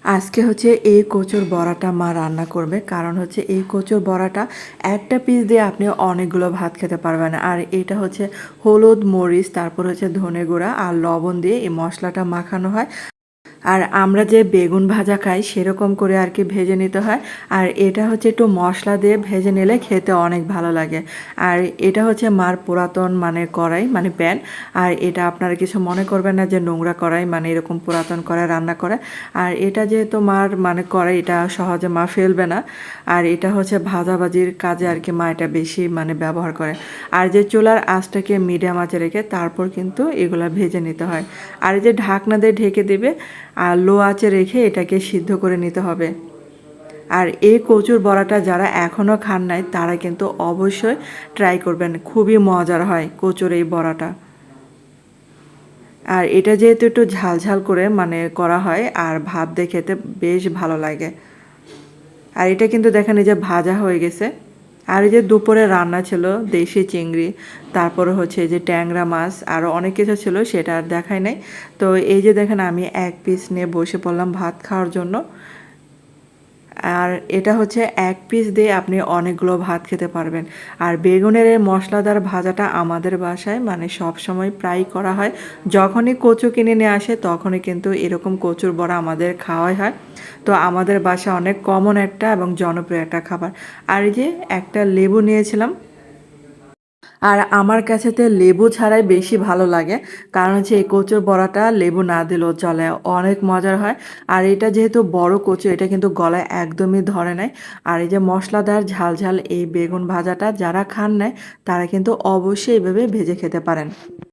আজকে হচ্ছে এই কচুর বড়াটা মা রান্না করবে। কারণ হচ্ছে এই কচুর বড়াটা একটা পিস দিয়ে আপনি অনেকগুলো ভাত খেতে পারবেন। আর এটা হচ্ছে হলুদ, মরিচ, তারপর হচ্ছে ধনে গুঁড়া আর লবণ দিয়ে এই মশলাটা মাখানো হয়। আর আমরা যে বেগুন ভাজা খাই সেরকম করে আর কি ভেজে নিতে হয়। আর এটা হচ্ছে একটু মশলা দিয়ে ভেজে নিলে খেতে অনেক ভালো লাগে। আর এটা হচ্ছে মার পুরাতন মানে কড়াই মানে প্যান। আর এটা আপনারা কিছু মনে করবেন না যে নোংরা কড়াই মানে এরকম পুরাতন কড়াই রান্না করে। আর এটা যেহেতু মার মানে কড়াই, এটা সহজে মা ফেলবে না। আর এটা হচ্ছে ভাজাভাজির কাজে আর কি মা এটা বেশি মানে ব্যবহার করে। আর যে চুলার আঁচটাকে মিডিয়াম আঁচে রেখে তারপর কিন্তু এগুলা ভেজে নিতে হয়। আর এই যে ঢাকনা দিয়ে ঢেকে দেবে আর লো আঁচে রেখে এটাকে সিদ্ধ করে নিতে হবে। আর এই কচুর বড়াটা যারা এখনও খান নাই তারা কিন্তু অবশ্যই ট্রাই করবেন, খুবই মজার হয় কচুর এই বড়াটা। আর এটা যেহেতু একটু ঝাল ঝাল করে মানে করা হয় আর ভাত দিয়ে খেতে বেশ ভালো লাগে। আর এটা কিন্তু দেখেন এই যে ভাজা হয়ে গেছে। আর এই যে দুপুরে রান্না ছিল দেশি চিংড়ি, তারপরে হচ্ছে এই যে ট্যাংরা মাছ, আরও অনেক কিছু ছিল সেটা আর দেখাই নাই। তো এই যে দেখেন আমি এক পিস নিয়ে বসে পড়লাম ভাত খাওয়ার জন্য। আর এটা হচ্ছে এক পিস দিয়ে আপনি অনেকগুলো ভাত খেতে পারবেন। আর বেগুনের এই মশলাদার ভাজাটা আমাদের বাসায় মানে সব সময় প্রায় করা হয়। যখনই কচু কিনে নিয়ে আসে তখনই কিন্তু এরকম কচুর বড়া আমাদের খাওয়াই হয়। তো আমাদের বাসায় অনেক কমন একটা এবং জনপ্রিয় একটা খাবার। আর এই যে একটা লেবু নিয়েছিলাম। আর আমার কাছে তো লেবু ছাড়াই বেশি ভালো লাগে। কারণ হচ্ছে এই কচুর বড়াটা লেবু না দিলেও চলে, অনেক মজার হয়। আর এটা যেহেতু বড় কচু, এটা কিন্তু গলায় একদমই ধরে নাই। আর এই যে মশলাদার ঝাল ঝাল এই বেগুন ভাজাটা যারা খান নাই তারা কিন্তু অবশ্যই এভাবে ভেজে খেতে পারেন।